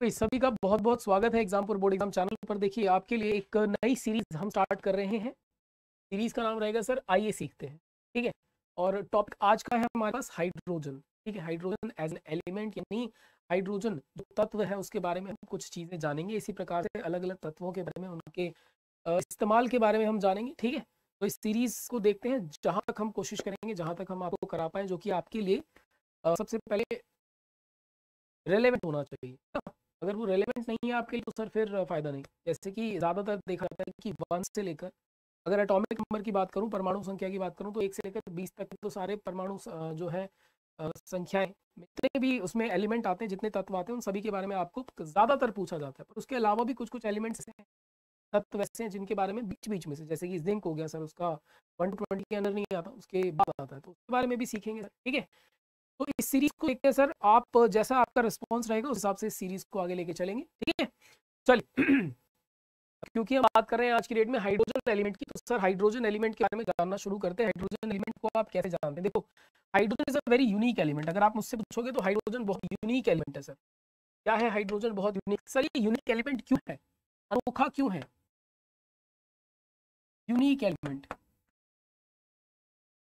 तो इस सभी का बहुत बहुत स्वागत है एग्जामपुर बोर्ड एग्जाम चैनल पर। देखिए आपके लिए एक नई सीरीज हम स्टार्ट कर रहे हैं। सीरीज का नाम रहेगा सर आइए सीखते हैं। ठीक है, और टॉपिक आज का है हमारे पास हाइड्रोजन। ठीक है, हाइड्रोजन एज एन एलिमेंट, यानी हाइड्रोजन जो तत्व है उसके बारे में हम कुछ चीजें जानेंगे। इसी प्रकार से अलग अलग तत्वों के बारे में, उनके इस्तेमाल के बारे में हम जानेंगे। ठीक है, तो इस सीरीज को देखते हैं। जहां तक हम कोशिश करेंगे, जहां तक हम आपको करा पाए, जो कि आपके लिए सबसे पहले रेलेवेंट होना चाहिए। अगर वो रेलेवेंट नहीं है आपके लिए तो सर फिर फायदा नहीं। जैसे कि ज़्यादातर देखा जाता है कि 1 से लेकर, अगर एटॉमिक नंबर की बात करूं, परमाणु संख्या की बात करूं, तो 1 से लेकर 20 तक तो सारे परमाणु जो है संख्याएं, जितने भी उसमें एलिमेंट आते हैं, जितने तत्व आते हैं, उन सभी के बारे में आपको ज़्यादातर पूछा जाता है। पर उसके अलावा भी कुछ कुछ एलिमेंट्स हैं, तत्व ऐसे हैं जिनके बारे में बीच बीच में से, जैसे कि जिंक हो गया सर, उसका 1 to 20 के अंदर नहीं आता, उसके बाद आता है, तो उसके बारे में भी सीखेंगे सर। ठीक है, तो इस सीरीज को देखते हैं सर। आप जैसा आपका रिस्पॉन्स रहेगा उस हिसाब से इस सीरीज को आगे लेके चलेंगे। ठीक है, चलिए क्योंकि हम बात कर रहे हैं आज की डेट में हाइड्रोजन एलिमेंट की, तो सर हाइड्रोजन एलिमेंट के बारे में जानना शुरू करते हैं। हाइड्रोजन एलिमेंट को आप कैसे जानते हैं? देखो, hydrogen is a very unique element. अगर आप मुझसे पूछोगे तो हाइड्रोजन बहुत यूनिक एलिमेंट है सर। क्या है हाइड्रोजन? बहुत यूनिक। सर ये यूनिक एलिमेंट क्यों है, अनोखा क्यों है यूनिक एलिमेंट?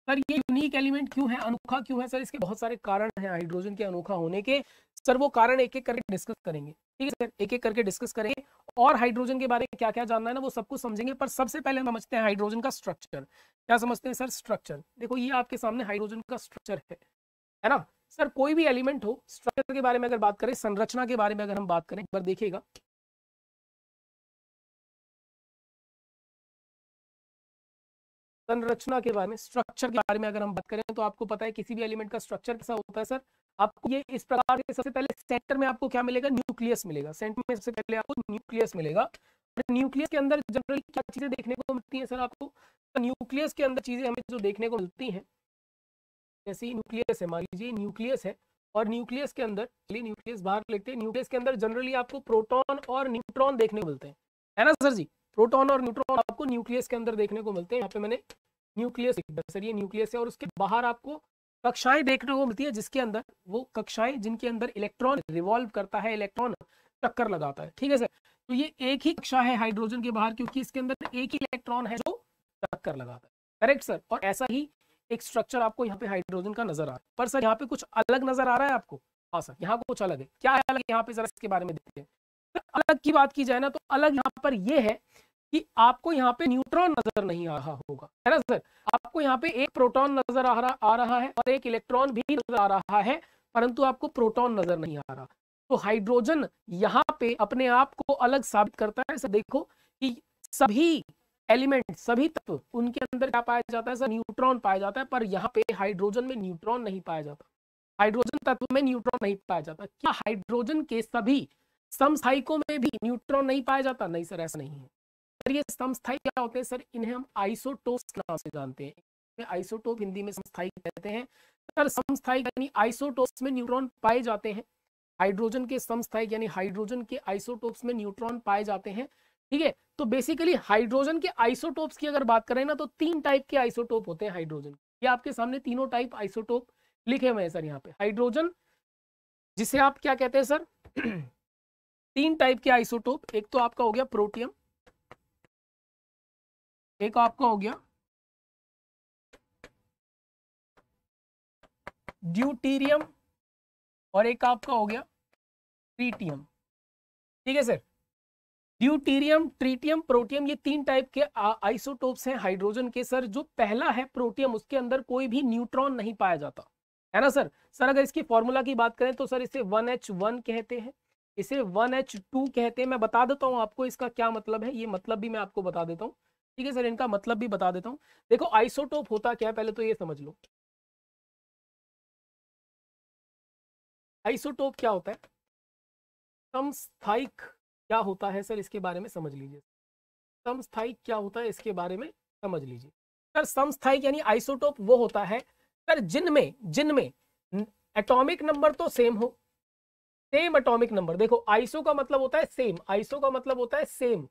सर ये यूनिक एलिमेंट क्यों है, अनोखा क्यों है? सर इसके बहुत सारे कारण हैं हाइड्रोजन के अनोखा होने के। सर वो कारण एक एक करके डिस्कस करेंगे। ठीक है सर, एक एक करके डिस्कस करेंगे, और हाइड्रोजन के बारे में क्या क्या जानना है ना वो सब कुछ समझेंगे। पर सबसे पहले हम समझते हैं हाइड्रोजन का स्ट्रक्चर। क्या समझते हैं सर? स्ट्रक्चर। देखो ये आपके सामने हाइड्रोजन का स्ट्रक्चर है ना सर। कोई भी एलिमेंट हो, स्ट्रक्चर के बारे में अगर बात करें, संरचना के बारे में अगर हम बात करें, एक बार देखिएगा, संरचना के बारे में, स्ट्रक्चर के बारे में अगर हम बात करें, तो आपको पता है किसी भी एलिमेंट का स्ट्रक्चर कैसा होता है सर। आपको ये इस प्रकार से, सबसे पहले सेंटर में आपको क्या मिलेगा? न्यूक्लियस मिलेगा। सेंटर में सबसे पहले आपको न्यूक्लियस मिलेगा। और न्यूक्लियस के अंदर जनरली क्या चीजें देखने को मिलती हैं सर आपको? तो न्यूक्लियस के अंदर चीजें हमें जो देखने को मिलती हैं, जैसे न्यूक्लियस है, मान लीजिए न्यूक्लियस है, और न्यूक्लियस के अंदर, चलिए न्यूक्लियस बाहर लेते हैं, न्यूक्लियस के अंदर जनरली आपको प्रोटॉन और न्यूट्रॉन देखने को मिलते हैं, है ना सर जी? प्रोटॉन और न्यूट्रॉन आपको न्यूक्लियस के अंदर देखने को मिलते हैं। यहाँ पे मैंने न्यूक्लियस सर, ये न्यूक्लियस है, और उसके बाहर आपको कक्षाएं देखने को मिलती है, जिसके अंदर वो कक्षाएं जिनके अंदर इलेक्ट्रॉन रिवॉल्व करता है, इलेक्ट्रॉन चक्कर लगाता है। ठीक है सर, तो ये एक ही कक्षा है हाइड्रोजन के बाहर, क्योंकि इसके अंदर एक ही इलेक्ट्रॉन है जो चक्कर लगाता है। करेक्ट सर, और ऐसा ही एक स्ट्रक्चर आपको यहाँ पे हाइड्रोजन का नजर आ रहा है। पर सर यहाँ पे कुछ अलग नजर आ रहा है आपको? हाँ सर, यहाँ कुछ अलग है। क्या है अलग यहाँ पे, जरा इसके बारे में देखते हैं। तो अलग की बात की जाए ना, तो अलग यहाँ पर ये है कि आपको यहाँ पे न्यूट्रॉन नजर नहीं आ रहा होगा, है ना सर। आपको यहाँ पे एक प्रोटॉन नजर आ रहा है, और एक इलेक्ट्रॉन भी नजर आ रहा है, परंतु आपको प्रोटॉन नजर नहीं आ रहा। तो हाइड्रोजन यहाँ पे अपने आप को अलग साबित करता है सर। देखो कि सभी एलिमेंट, सभी तत्व, उनके अंदर क्या पाया जाता है सर? न्यूट्रॉन पाया जाता है। पर यहाँ पे हाइड्रोजन में न्यूट्रॉन नहीं पाया जाता, हाइड्रोजन तत्व में न्यूट्रॉन नहीं पाया जाता। क्या हाइड्रोजन के सभी समस्थायिकों में भी न्यूट्रॉन नहीं पाया जाता? नहीं सर, ऐसा नहीं है सर। ये समस्थायी क्या होते हैं सर? इन्हें हम आइसोटोप्स के नाम से जानते हैं। आइसोटोप हिंदी में समस्थायी कहते हैं सर। समस्थायी यानी आइसोटोप्स में न्यूट्रॉन पाए जाते हैं। हाइड्रोजन के समस्थायिक यानी हाइड्रोजन के आइसोटोप्स में न्यूट्रॉन पाए जाते हैं। ठीक है, तो बेसिकली हाइड्रोजन के आइसोटोप्स की अगर बात करें ना, तो 3 टाइप के आइसोटोप होते हैं हाइड्रोजन। ये आपके सामने तीनों टाइप आइसोटोप लिखे हुए हैं सर यहाँ पे। हाइड्रोजन जिसे आप क्या कहते हैं सर? 3 टाइप के आइसोटोप। एक तो आपका हो गया प्रोटियम, एक आपका हो गया ड्यूटीरियम, और एक आपका हो गया ट्रीटियम। ठीक है सर, ड्यूटीरियम, ट्रीटियम, प्रोटियम, ये 3 टाइप के आइसोटोप्स हैं हाइड्रोजन के सर। जो पहला है प्रोटियम, उसके अंदर कोई भी न्यूट्रॉन नहीं पाया जाता, है ना सर। सर अगर इसकी फॉर्मूला की बात करें तो सर इसे 1H1 कहते हैं, इसे 1H2 कहते हैं। मैं बता देता हूं आपको इसका क्या मतलब है, ये मतलब भी मैं आपको बता देता हूं। ठीक है सर, इनका मतलब भी बता देता हूं। देखो आइसोटोप होता क्या है, पहले तो ये समझ लो। आइसोटोप क्या होता है? समस्थायिक क्या होता है सर, इसके बारे में समझ लीजिए। समस्थायिक क्या होता है, इसके बारे में समझ लीजिए सर। समस्थायिक यानी आइसोटोप वो होता है सर जिनमें जिनमें एटॉमिक नंबर तो सेम हो, सेम एटॉमिक नंबर। देखो आइसो का मतलब होता है सेम, आइसो का मतलब होता है सेम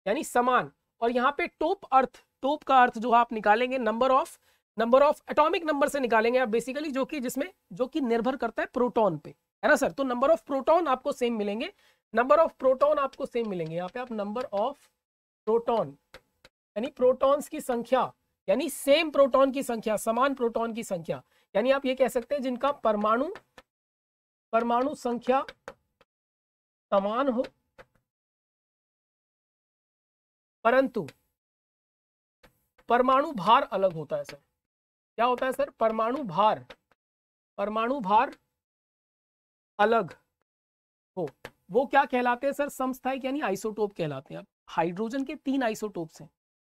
यानी समान। और यहाँ पे टोप अर्थ, टोप का अर्थ जो आप निकालेंगे नंबर ऑफ एटॉमिक नंबर से निकालेंगे आप बेसिकली, जो कि जिसमें जो कि निर्भर करता है प्रोटॉन पे। है ना सर। तो नंबर ऑफ प्रोटॉन आपको सेम मिलेंगे, नंबर ऑफ प्रोटॉन आपको सेम मिलेंगे। यहाँ पे आप नंबर ऑफ प्रोटॉन यानी प्रोटॉन्स की संख्या, यानी सेम प्रोटॉन की संख्या, समान प्रोटॉन की संख्या, यानी आप ये कह सकते हैं जिनका परमाणु संख्या समान हो परंतु परमाणु भार अलग होता है सर। क्या होता है सर? परमाणु भार अलग हो, वो क्या कहलाते हैं सर? समस्थायिक यानी आइसोटोप कहलाते हैं। अब हाइड्रोजन के 3 आइसोटोप्स हैं,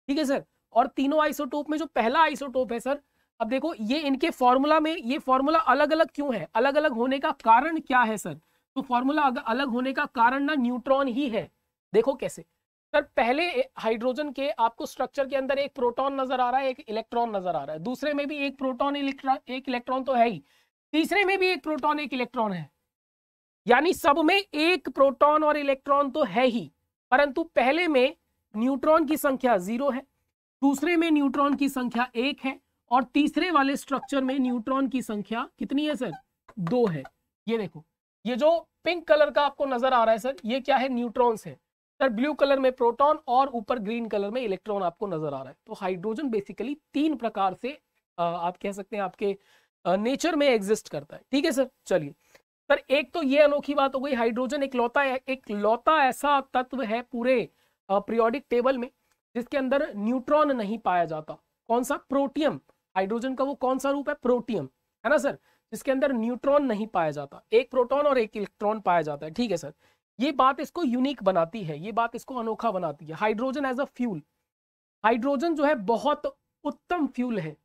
ठीक है सर, और तीनों आइसोटोप में जो पहला आइसोटोप है सर, अब देखो ये इनके फॉर्मूला में, ये फॉर्मूला अलग अलग क्यों है? अलग अलग होने का कारण क्या है सर? तो फॉर्मूला अलग होने का कारण ना न्यूट्रॉन ही है। देखो कैसे सर, पहले हाइड्रोजन के आपको स्ट्रक्चर के अंदर एक प्रोटॉन नजर आ रहा है, एक इलेक्ट्रॉन नजर आ रहा है, दूसरे में भी एक प्रोटॉन एक इलेक्ट्रॉन तो है ही, तीसरे में भी एक प्रोटॉन एक इलेक्ट्रॉन है, यानी सब में एक प्रोटॉन और इलेक्ट्रॉन तो है ही, परंतु पहले में न्यूट्रॉन की संख्या 0 है, दूसरे में न्यूट्रॉन की संख्या 1 है, और तीसरे वाले स्ट्रक्चर में न्यूट्रॉन की संख्या कितनी है सर? 2 है। ये देखो, ये जो पिंक कलर का आपको नजर आ रहा है सर, ये क्या है? न्यूट्रॉन्स है सर। ब्लू कलर में प्रोटॉन और ऊपर ग्रीन कलर में इलेक्ट्रॉन आपको नजर आ रहा है। तो हाइड्रोजन बेसिकली 3 प्रकार से आप कह सकते हैं आपके नेचर में एग्जिस्ट करता है, ठीक है सर। चलिए सर, एक तो ये अनोखी बात हो गई, हाइड्रोजन एक लौता ऐसा तत्व है पूरे पीरियोडिक टेबल में जिसके अंदर न्यूट्रॉन नहीं पाया जाता। कौन सा? प्रोटियम। हाइड्रोजन का वो कौन सा रूप है? प्रोटियम, है ना सर, जिसके अंदर न्यूट्रॉन नहीं पाया जाता, एक प्रोटॉन और एक इलेक्ट्रॉन पाया जाता है, ठीक है सर। ये बात इसको यूनिक बनाती है, ये बात इसको अनोखा बनाती है। Hydrogen as a fuel, hydrogen जो है बहुत उत्तम फ्यूल है।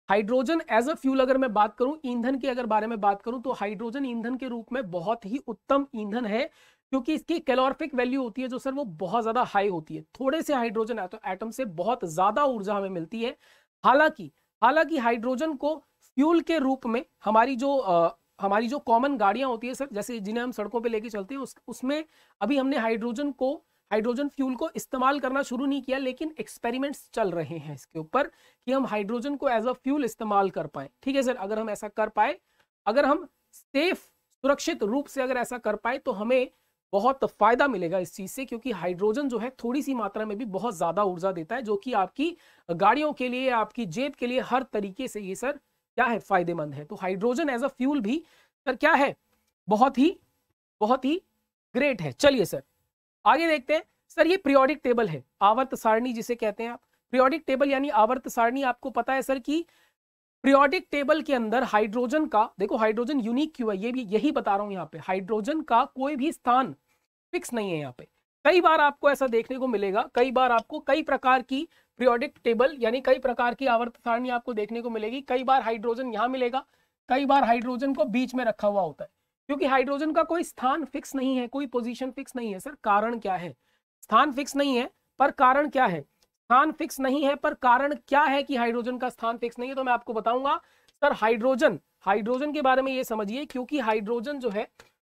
हाइड्रोजन एज अ फ्यूल अगर मैं बात करूं, ईंधन के अगर बारे में बात करूं, तो हाइड्रोजन ईंधन के रूप में बहुत ही उत्तम ईंधन है, क्योंकि इसकी कैलोरिफिक वैल्यू होती है जो सर वो बहुत ज्यादा हाई होती है। थोड़े से हाइड्रोजन एटम से बहुत ज्यादा ऊर्जा हमें मिलती है। हालांकि हाइड्रोजन को फ्यूल के रूप में हमारी जो कॉमन गाड़ियां होती है सर, जैसे जिन्हें हम सड़कों पे लेके चलते हैं, उसमें अभी हमने हाइड्रोजन फ्यूल को इस्तेमाल करना शुरू नहीं किया, लेकिन एक्सपेरिमेंट्स चल रहे हैं इसके ऊपर कि हम हाइड्रोजन को एज अ फ्यूल इस्तेमाल कर पाए, ठीक है सर। अगर हम ऐसा कर पाए, अगर हम सेफ सुरक्षित रूप से अगर ऐसा कर पाए, तो हमें बहुत फायदा मिलेगा इस चीज से, क्योंकि हाइड्रोजन जो है थोड़ी सी मात्रा में भी बहुत ज्यादा ऊर्जा देता है, जो कि आपकी गाड़ियों के लिए, आपकी जेब के लिए, हर तरीके से ये सर क्या है? फायदेमंद है। तो हाइड्रोजन एज अ फ्यूल भी सर क्या है? बहुत ही ग्रेट है। चलिए सर आगे देखते हैं। सर ये पीरियोडिक टेबल है, आवर्त सारणी जिसे कहते हैं आप। पीरियोडिक टेबल यानी आवर्त सारणी, आपको पता है सर कि पीरियोडिक टेबल के अंदर हाइड्रोजन का, देखो हाइड्रोजन यूनिक क्यों है, ये भी यही बता रहा हूं यहाँ पे। हाइड्रोजन का कोई भी स्थान फिक्स नहीं है यहाँ पे। कई बार आपको ऐसा देखने को मिलेगा, कई बार आपको कई प्रकार की पीरियोडिक टेबल यानी कई प्रकार की आवर्त सारणी आपको देखने को मिलेगी। कई बार हाइड्रोजन यहाँ मिलेगा, कई बार हाइड्रोजन को बीच में रखा हुआ होता है, क्योंकि हाइड्रोजन का कोई स्थान फिक्स नहीं है, कोई पोजीशन फिक्स नहीं है। सर कारण क्या है? स्थान फिक्स नहीं है पर कारण क्या है? स्थान फिक्स नहीं है पर कारण क्या है कि हाइड्रोजन का स्थान फिक्स नहीं है? तो मैं आपको बताऊंगा सर। हाइड्रोजन के बारे में ये समझिए, क्योंकि हाइड्रोजन जो है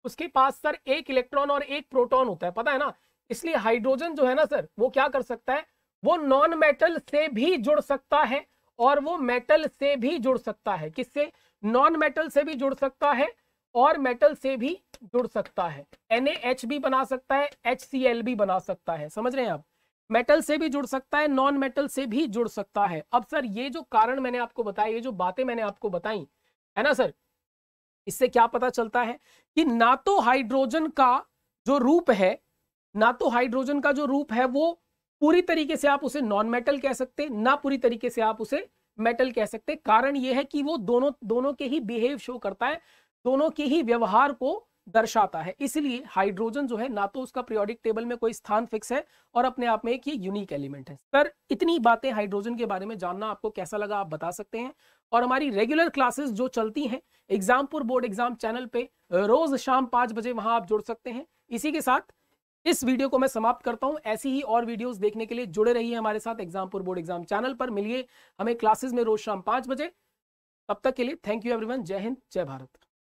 उसके पास सर एक इलेक्ट्रॉन और एक प्रोटॉन होता है, पता है ना। इसलिए हाइड्रोजन जो है ना सर, वो क्या कर सकता है? वो नॉन मेटल से भी जुड़ सकता है और वो मेटल से भी जुड़ सकता है। किससे? नॉन मेटल से भी जुड़ सकता है और मेटल से भी जुड़ सकता है। NaH भी बना सकता है, HCl भी बना सकता है, समझ रहे हैं आप। मेटल से भी जुड़ सकता है, नॉन मेटल से भी जुड़ सकता है। अब सर ये जो कारण मैंने आपको बताया, ये जो बातें मैंने आपको बताई है ना सर, इससे क्या पता चलता है कि ना तो हाइड्रोजन का जो रूप है वो पूरी तरीके से आप उसे नॉन मेटल कह सकते, ना पूरी तरीके से आप उसे मेटल कह सकते। कारण यह है कि वो दोनों के ही बिहेव शो करता है, दोनों के ही व्यवहार को दर्शाता है। इसलिए हाइड्रोजन जो है ना तो उसका पीरियोडिक टेबल में कोई स्थान फिक्स है और अपने आप में एक ये यूनिक एलिमेंट है। सर इतनी बातें हाइड्रोजन के बारे में जानना आपको कैसा लगा आप बता सकते हैं। और हमारी रेगुलर क्लासेस जो चलती हैं एग्जामपुर बोर्ड एग्जाम चैनल पे रोज शाम 5 बजे, वहां आप जुड़ सकते हैं। इसी के साथ इस वीडियो को मैं समाप्त करता हूं। ऐसी ही और वीडियोस देखने के लिए जुड़े रहिए हमारे साथ एग्जामपुर बोर्ड एग्जाम चैनल पर। मिलिए हमें क्लासेस में रोज शाम 5 बजे। तब तक के लिए थैंक यू एवरीवन। जय हिंद, जय भारत।